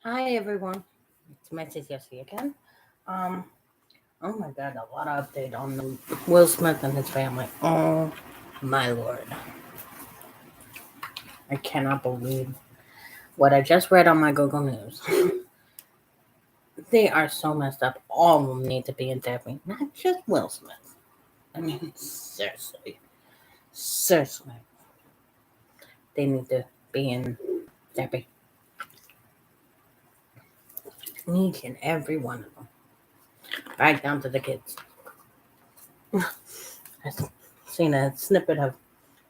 Hi everyone, it's Mrs. Yossi again. Um, oh my god, a lot of update on the Will Smith and his family. Oh my lord, I cannot believe what I just read on my Google News. They are so messed up. All of them need to be in therapy, not just Will Smith. I mean, seriously, they need to be in therapy. Each and every one of them, right down to the kids. I've seen a snippet of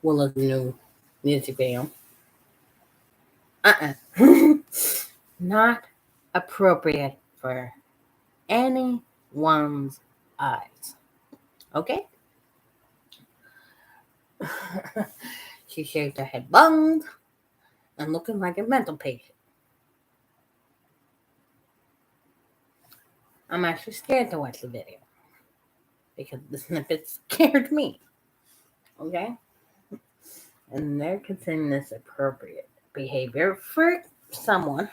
Willow's new music video. Uh-uh. Not appropriate for anyone's eyes. Okay? She shaved her head bald and looking like a mental patient. I'm actually scared to watch the video because the snippet scared me. Okay? And they're considering this appropriate behavior for someone.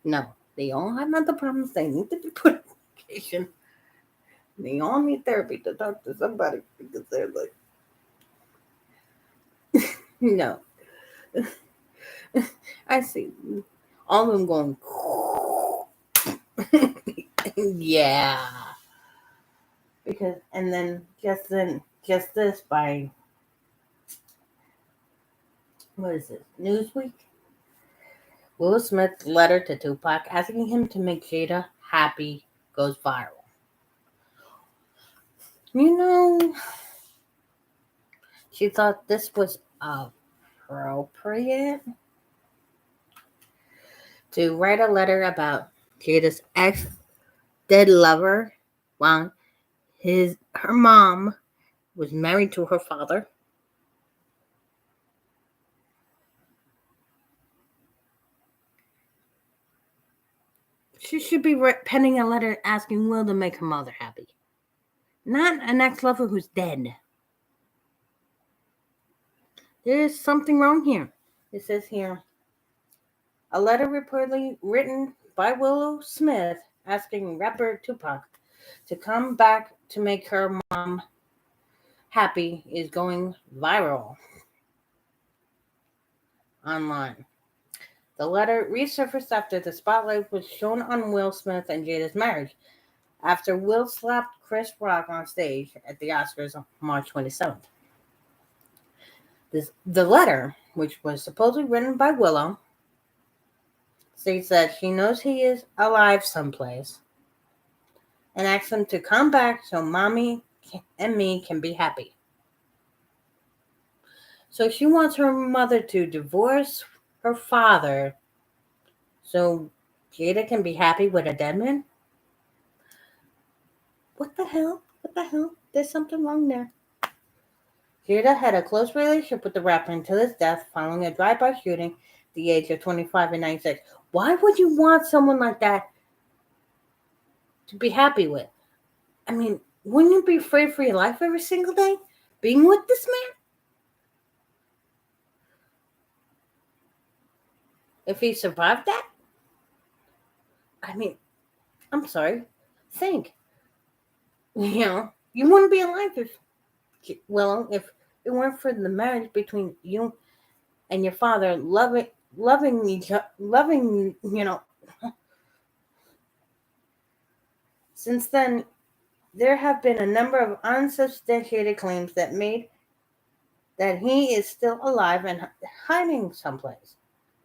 No, they all have mental problems. They need to be put on medication. They all need therapy to talk to somebody because they're like, no. I see all of them going, yeah. Because, and then, just this by, what is it, Newsweek? Will Smith's letter to Tupac asking him to make Jada happy goes viral. You know, she thought this was appropriate to write a letter about Jada's ex dead lover while her mom was married to her father. She should be penning a letter asking Will to make her mother happy, not an ex lover who's dead. There is something wrong here. It says here a letter reportedly written by Willow Smith asking rapper Tupac to come back to make her mom happy is going viral online. The letter resurfaced after the spotlight was shown on Will Smith and Jada's marriage, after Will slapped Chris Rock on stage at the Oscars on March 27th. The letter, which was supposedly written by Willow, states that she knows he is alive someplace and asks him to come back so mommy and me can be happy. So she wants her mother to divorce her father so Jada can be happy with a dead man? What the hell? What the hell? There's something wrong there. Jada had a close relationship with the rapper until his death following a drive-by shooting at the age of 25 and 96. Why would you want someone like that to be happy with? I mean, wouldn't you be afraid for your life every single day being with this man? If he survived that? I mean, I'm sorry. Think. You wouldn't be alive if it weren't for the marriage between you and your father loving each other, loving. Since then, there have been a number of unsubstantiated claims that made that he is still alive and hiding someplace.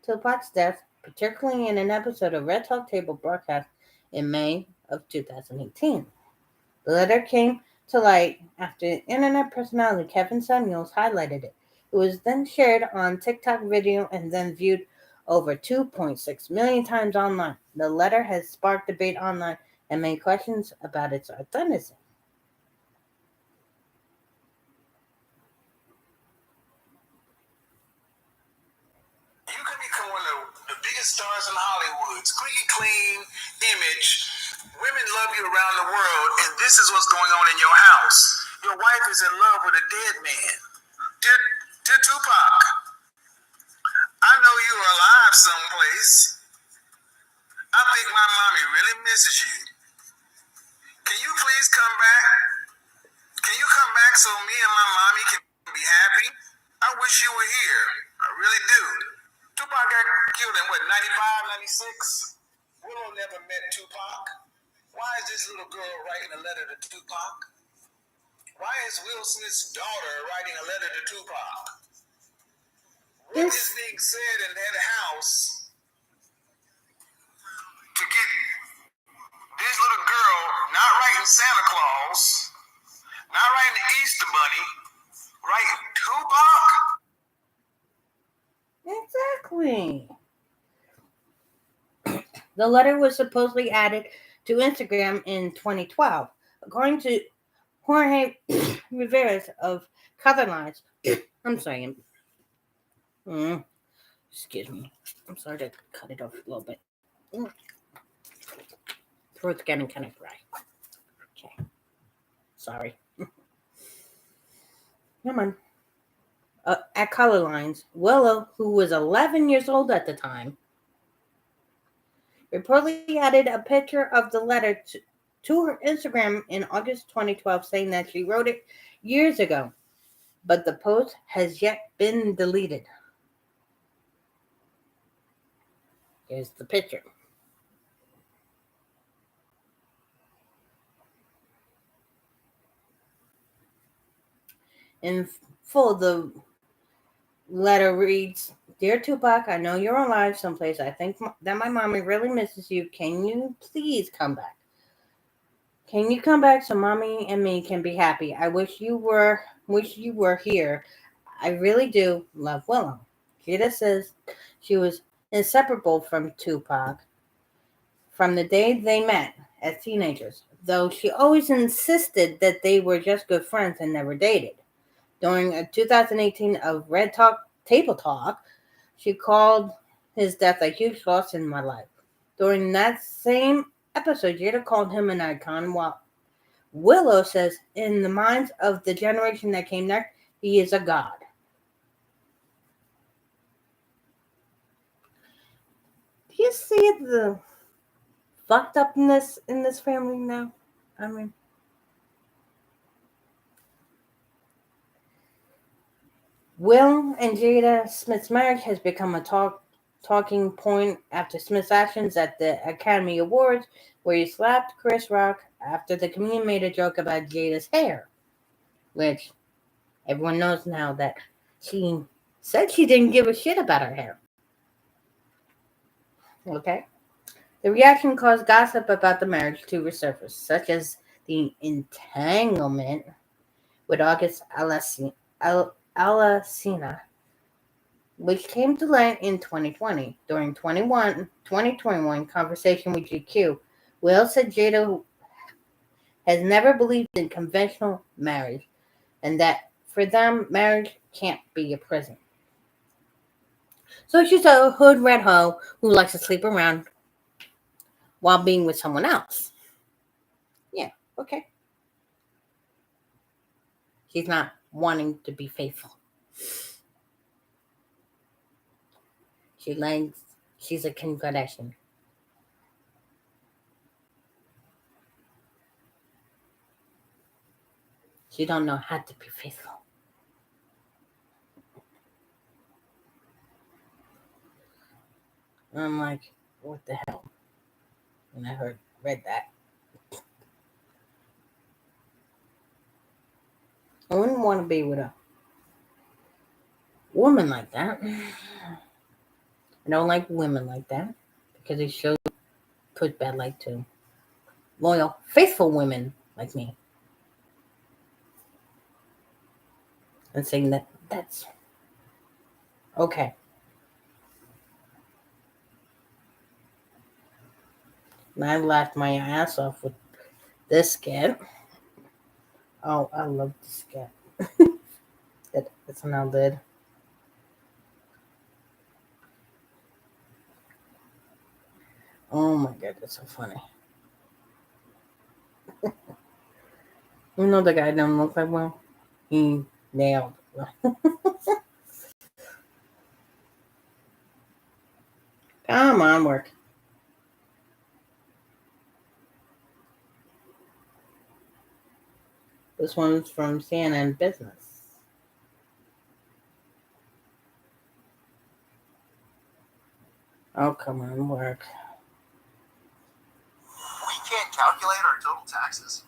Tupac's death, particularly in an episode of Red Talk Table broadcast in May of 2018. The letter came to light after internet personality Kevin Samuels highlighted it. It was then shared on TikTok video and then viewed over 2.6 million times online. The letter has sparked debate online and made questions about its authenticity. You could become one of the biggest stars in Hollywood. Squeaky clean image. Women love you around the world, and this is what's going on in your house. Your wife is in love with a dead man. Dear Tupac, I know you are alive someplace. think my mommy really misses you. Can you please come back? Can you come back so me and my mommy can be happy? I wish you were here. I really do. Tupac got killed in what, 95, 96? Willow never met Tupac. Why is this little girl writing a letter to Tupac? Why is Will Smith's daughter writing a letter to Tupac? What is being said in that house to get this little girl not writing Santa Claus, not writing the Easter Bunny, writing Tupac? Exactly. The letter was supposedly added to Instagram in 2012. According to Jorge Rivera of Colorlines, I'm sorry. Excuse me. I'm sorry to cut it off a little bit. Throat's getting kind of dry. Okay. Sorry. Come on. At Colorlines, Willow, who was 11 years old at the time, reportedly added a picture of the letter to her Instagram in August 2012, saying that she wrote it years ago, but the post has yet been deleted. Here's the picture. In full, the letter reads, "Dear Tupac, I know you're alive someplace. I think that my mommy really misses you. Can you please come back? Can you come back so mommy and me can be happy? I wish you were here. I really do. Love, Willow." Jada says she was inseparable from Tupac from the day they met as teenagers, though she always insisted that they were just good friends and never dated. During a 2018 of Red Talk Table Talk, she called his death a huge loss in my life. During that same episode, Jada called him an icon, while Willow says, in the minds of the generation that came next, he is a god. Do you see the fucked upness in this family now? I mean, Will and Jada Smith's marriage has become a talking point after Smith's actions at the Academy Awards, where he slapped Chris Rock after the comedian made a joke about Jada's hair, which everyone knows now that she said she didn't give a shit about her hair. Okay? The reaction caused gossip about the marriage to resurface, such as the entanglement with August Alsina, which came to light in 2020. During 2021 conversation with GQ, Will said Jada has never believed in conventional marriage and that for them, marriage can't be a prison. So she's a hood red hoe who likes to sleep around while being with someone else. Yeah, okay. She's not wanting to be faithful. She's a Kim Kardashian. She don't know how to be faithful. And I'm like, what the hell? When I read that. I wouldn't want to be with a woman like that. I don't like women like that because they show put bad light to loyal, faithful women like me. And saying that's okay. And I laughed my ass off with this skit. Oh, I love this skit. It's now dead. Oh my god, that's so funny. You know the guy don't look like well? He nailed it. Come on, work. This one's from CNN Business. Oh, come on, work. We can't calculate our total taxes.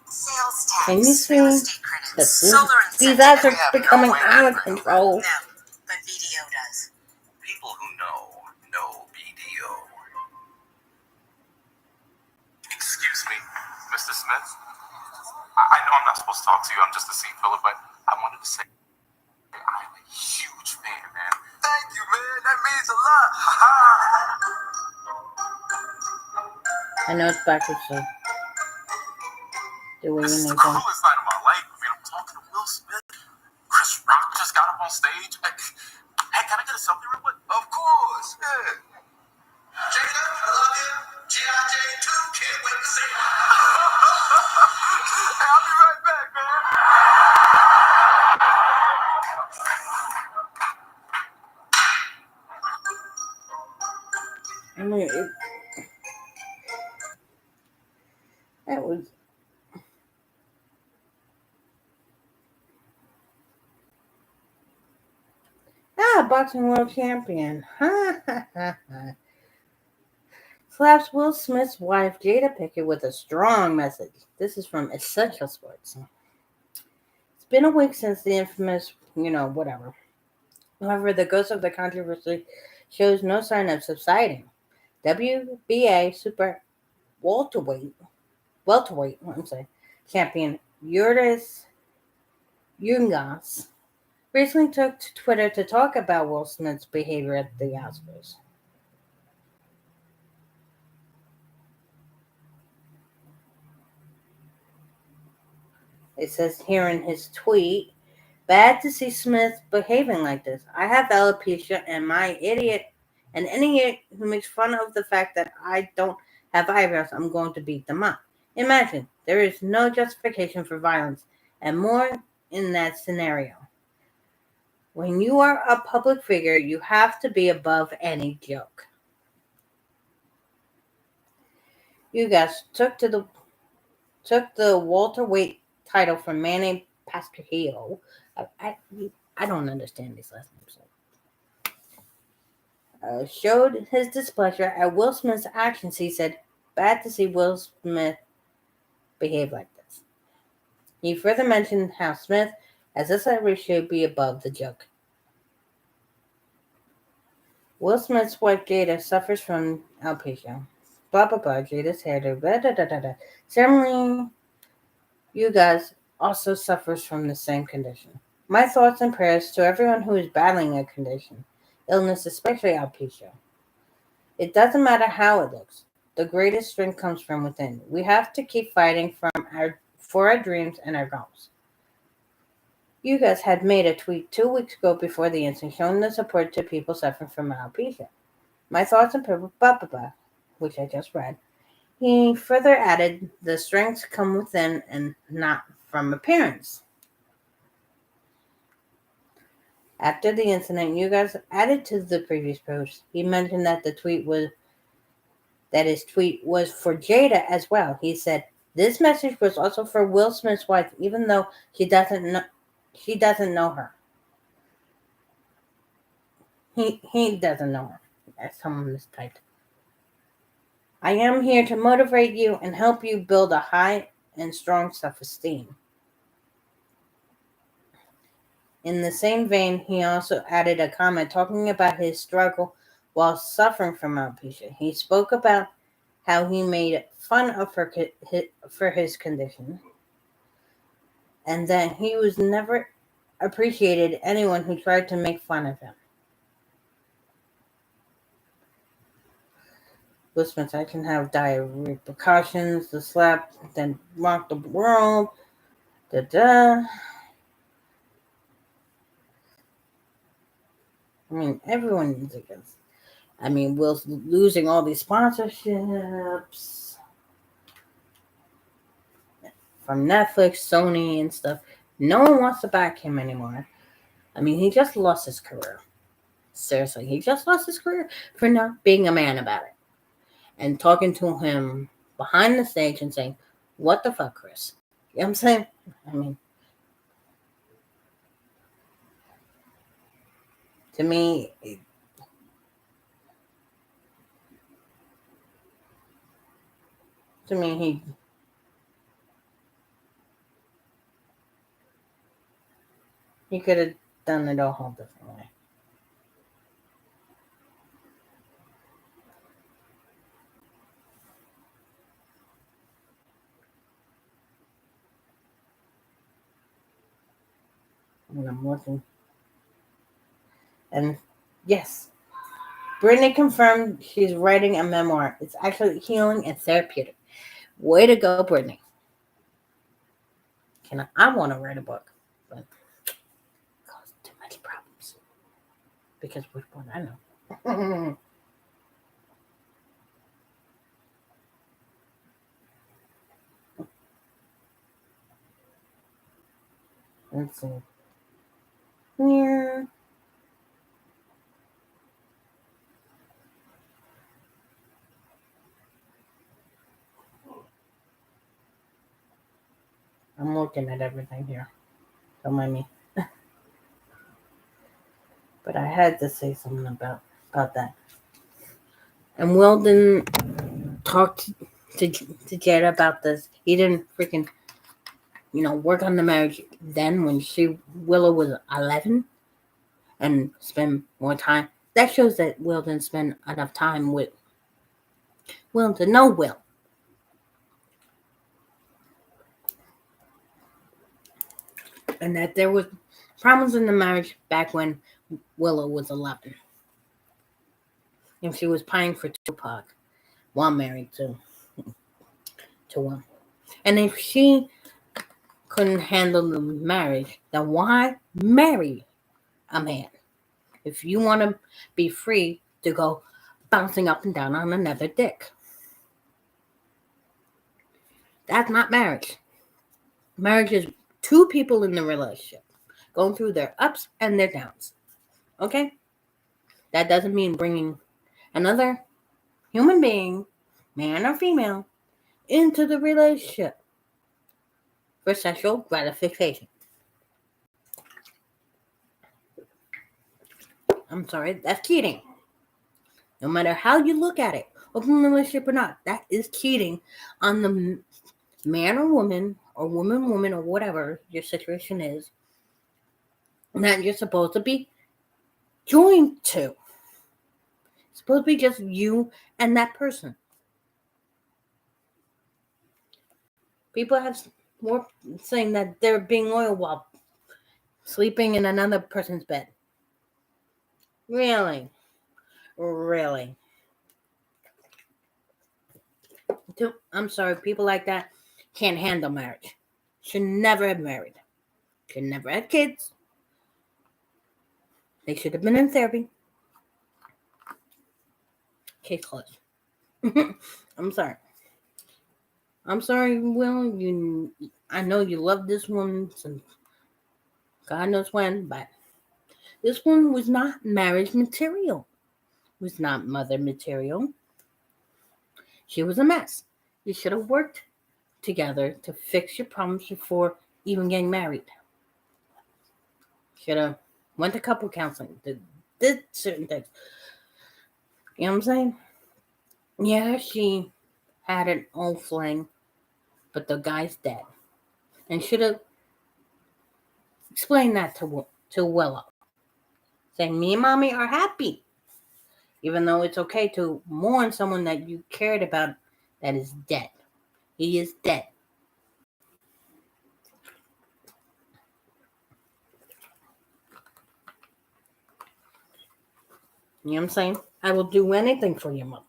Sales tax, Can you see real estate credits, that solar these incentives. ads We are have becoming no way of out of measuring control? No, but BDO does. People who know BDO. Excuse me, Mr. Smith. I know I'm not supposed to talk to you. I'm just a seat filler, but I wanted to say I'm a huge fan, man. Thank you, man. That means a lot. I know it's backwards, so do what This you is the need to. coolest night of my life. I mean, I'm talking to Will Smith. Chris Rock just got up on stage. Hey, can I get a selfie real quick? Of course, yeah. Jada, I love you. G.I. Jane 2, can't wait to see you. Hey, I'll be right back, man. I mean, that was. Boxing world champion. Slaps Will Smith's wife, Jada Pinkett, with a strong message. This is from Essential Sports. It's been a week since the infamous, whatever. However, the ghost of the controversy shows no sign of subsiding. WBA super welterweight, champion Yuris Yungas recently took to Twitter to talk about Will Smith's behavior at the Oscars. It says here in his tweet, "Bad to see Smith behaving like this. I have alopecia, and any idiot who makes fun of the fact that I don't have eyebrows, I'm going to beat them up. Imagine, there is no justification for violence, and more in that scenario. When you are a public figure, you have to be above any joke." You guys took the welterweight title from Manny Pacquiao. I don't understand these last names. Showed his displeasure at Will Smith's actions. He said, "Bad to see Will Smith behave like this." He further mentioned how Smith, as a celebrity, should be above the joke. Will Smith's wife Jada suffers from alopecia. Blah blah blah. Jada's hairdo. Blah, da, da, da, da. Certainly, you guys also suffers from the same condition. My thoughts and prayers to everyone who is battling a condition, illness, especially alopecia. It doesn't matter how it looks. The greatest strength comes from within. We have to keep fighting for our dreams and our goals. You guys had made a tweet 2 weeks ago before the incident showing the support to people suffering from alopecia. My thoughts and prayers, blah, blah, blah, which I just read. He further added, the strengths come within and not from appearance. After the incident, you guys added to the previous post. He mentioned that his tweet was for Jada as well. He said, "This message was also for Will Smith's wife, even though she doesn't know her." He doesn't know her, as someone mistyped. "I am here to motivate you and help you build a high and strong self-esteem." In the same vein, he also added a comment talking about his struggle while suffering from alopecia. He spoke about how he made fun of her for his condition, and that he was never appreciated anyone who tried to make fun of him. Will Smith's action have dire repercussions. The slap then rocked the world. I mean, everyone is against. Will's losing all these sponsorships from Netflix, Sony, and stuff. No one wants to back him anymore. He just lost his career. Seriously, he just lost his career for not being a man about it. And talking to him behind the stage and saying, "What the fuck, Chris? You know what I'm saying? I mean, to me, he could have done it a whole different way. And I'm looking. And yes, Brittany confirmed she's writing a memoir. It's actually healing and therapeutic. Way to go, Brittany. I want to write a book, but it causes too much problems. Because which one I know. Let's see. Here. I'm looking at everything here. Don't mind me. But I had to say something about that. And Will didn't talk to Jed about this. He didn't freaking, work on the marriage then when Willow was 11 and spend more time. That shows that Will didn't spend enough time with Will to know Will. And that there was problems in the marriage back when Willow was 11. And she was pining for Tupac while married to Will. And if she couldn't handle the marriage, then why marry a man? If you want to be free to go bouncing up and down on another dick. That's not marriage. Marriage is two people in the relationship going through their ups and their downs. Okay? That doesn't mean bringing another human being, man or female, into the relationship for sexual gratification. I'm sorry, that's cheating. No matter how you look at it, open relationship or not, that is cheating on the man or woman or woman or whatever your situation is that you're supposed to be joined to. It's supposed to be just you and that person. People have more saying that they're being loyal while sleeping in another person's bed. Really? I'm sorry, people like that can't handle marriage. Should never have married. Should never have kids. They should have been in therapy. Case closed. I'm sorry. Will. I know you love this woman since God knows when, but this one was not marriage material. Was not mother material. She was a mess. You should have worked together to fix your problems before even getting married. Should have went to couple counseling. Did certain things. You know what I'm saying? Yeah, she had an old fling, but the guy's dead. And should have explained that to Willow. Saying, me and mommy are happy. Even though it's okay to mourn someone that you cared about that is dead. He is dead. You know what I'm saying? I will do anything for your mother.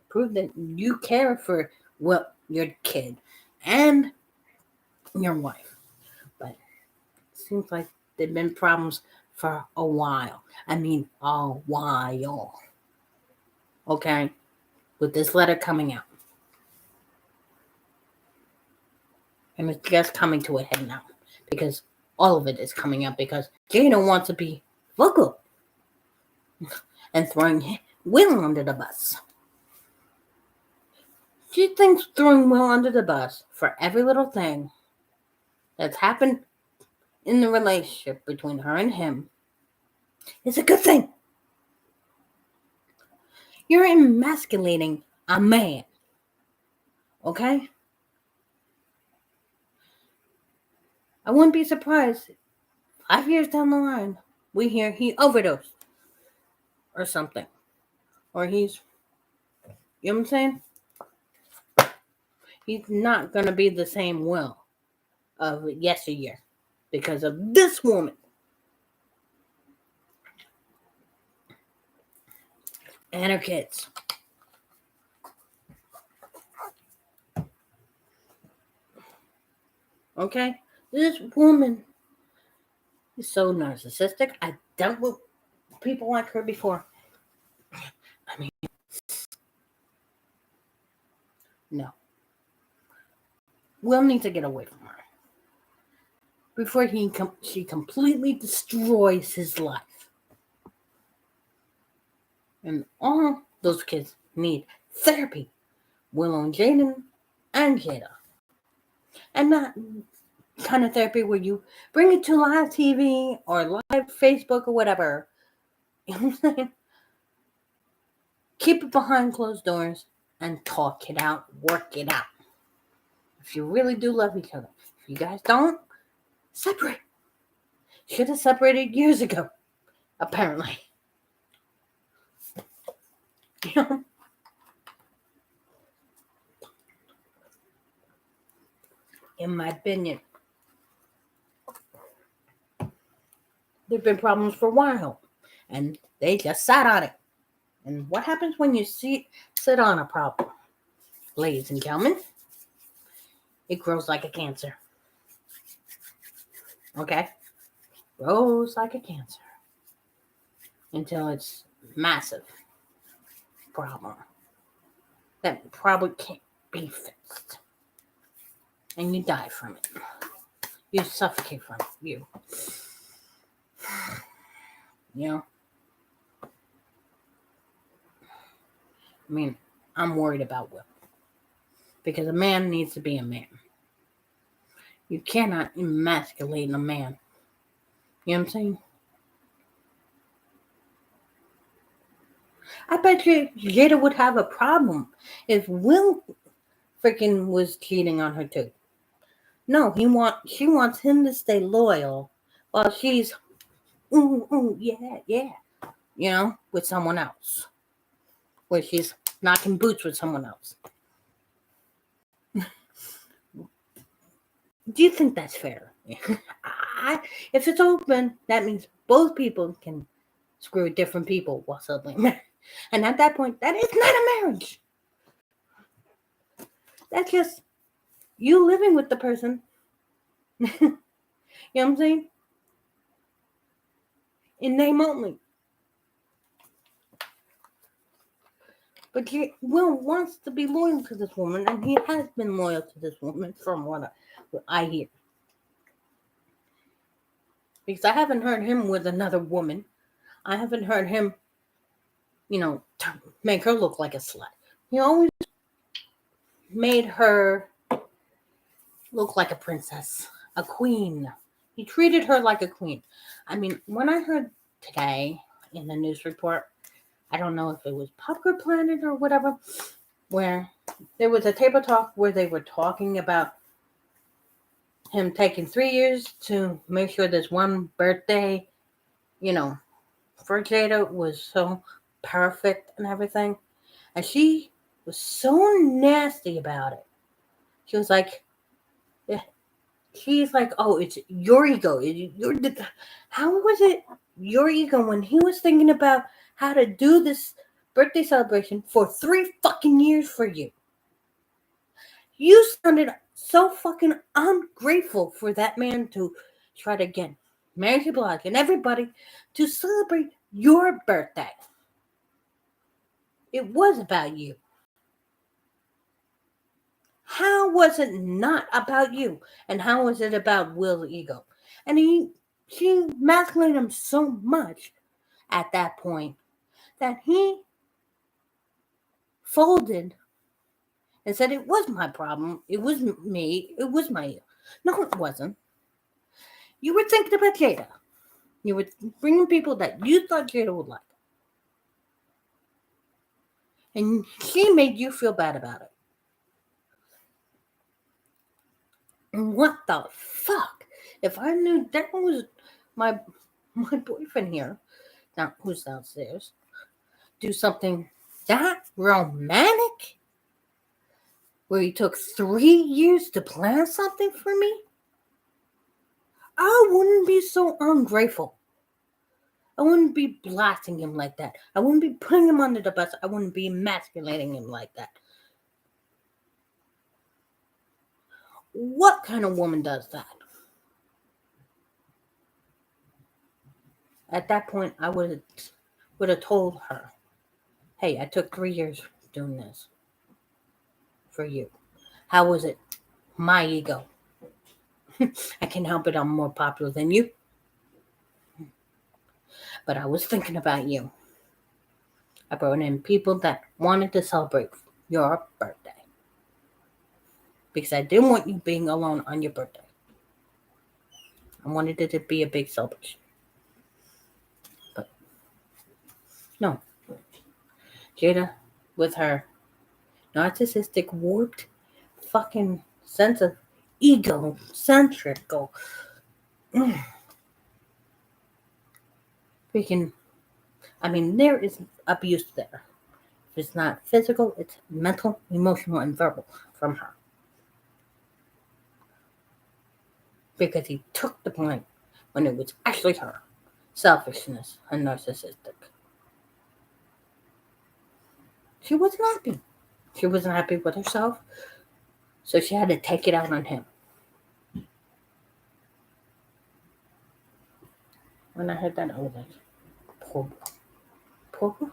Prove that you care for your kid and your wife. But it seems like there've been problems for a while. I mean, a while. Okay? With this letter coming out. And it's just coming to a head now. Because all of it is coming out because Jada wants to be vocal. And throwing Will under the bus. She thinks throwing Will under the bus for every little thing that's happened in the relationship between her and him is a good thing. You're emasculating a man. Okay? I wouldn't be surprised 5 years down the line we hear he overdosed or something. Or he's, you know what I'm saying? He's not going to be the same Will of yesteryear because of this woman. And her kids. Okay? This woman is so narcissistic. I dealt with people like her before. I mean, no. Will needs to get away from her before she completely destroys his life. And all those kids need therapy. Willow and Jaden and Jada. And not kind of therapy where you bring it to live TV or live Facebook or whatever. You know what I'm saying? Keep it behind closed doors and talk it out, work it out. If you really do love each other. If you guys don't, separate. Should have separated years ago, apparently. You know? In my opinion, there have been problems for a while, and they just sat on it. And what happens when you sit on a problem? Ladies and gentlemen, it grows like a cancer. Okay? Grows like a cancer. Until it's massive problem that probably can't be fixed. And you die from it. You suffocate from it. You know? I mean, I'm worried about Will. Because a man needs to be a man. You cannot emasculate a man. You know what I'm saying? I bet you Jada would have a problem if Will freaking was cheating on her too. No, she wants him to stay loyal while she's yeah, you know, with someone else. Where she's knocking boots with someone else. Do you think that's fair? If it's open, that means both people can screw different people while suddenly married. And at that point, that is not a marriage. That's just you living with the person. You know what I'm saying? In name only. But Will wants to be loyal to this woman, and he has been loyal to this woman from what I hear. Because I haven't heard him with another woman. I haven't heard him, make her look like a slut. He always made her look like a princess, a queen. He treated her like a queen. I mean, when I heard today in the news report, I don't know if it was Popcorn Planet or whatever, where there was a table talk where they were talking about him taking 3 years to make sure this one birthday, for Jada was so perfect and everything. And she was so nasty about it. She was like, she's like, oh, it's your ego. How was it your ego when he was thinking about how to do this birthday celebration for 3 fucking years for you? You sounded so fucking ungrateful for that man to try to get Mary J. Blige and everybody to celebrate your birthday. It was about you. How was it not about you? And how was it about Will's ego? And she masculated him so much at that point that he folded and said it was my problem. It was me. It was my... No, it wasn't. You were thinking about Jada. You were bringing people that you thought Jada would like. And she made you feel bad about it. And what the fuck? If I knew that was my boyfriend here, now who's downstairs, do something that romantic, where he took 3 years to plan something for me, I wouldn't be so ungrateful. I wouldn't be blasting him like that. I wouldn't be putting him under the bus. I wouldn't be emasculating him like that. What kind of woman does that? At that point, I would have told her, hey, I took 3 years doing this for you. How was it? My ego. I can't help it. I'm more popular than you. But I was thinking about you. I brought in people that wanted to celebrate your birthday. Because I didn't want you being alone on your birthday. I wanted it to be a big celebration. But no. Jada, with her narcissistic, warped, fucking sense of egocentric, freaking, there is abuse there. If it's not physical, it's mental, emotional, and verbal from her. Because he took the blame when it was actually her. Selfishness and narcissistic. She wasn't happy. She wasn't happy with herself, so she had to take it out on him. When I heard that, I was like, poor girl.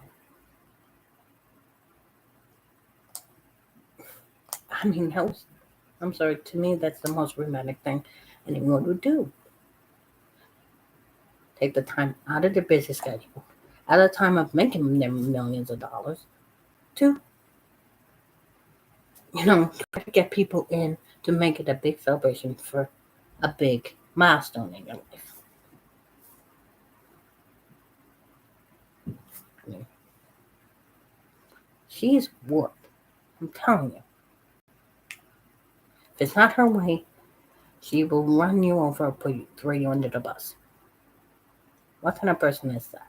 I'm sorry, to me, that's the most romantic thing anyone would do. Take the time out of their busy schedule, out of the time of making them millions of dollars, to, try to get people in to make it a big celebration for a big milestone in your life. She's warped. I'm telling you. If it's not her way, she will run you over or throw you under the bus. What kind of person is that?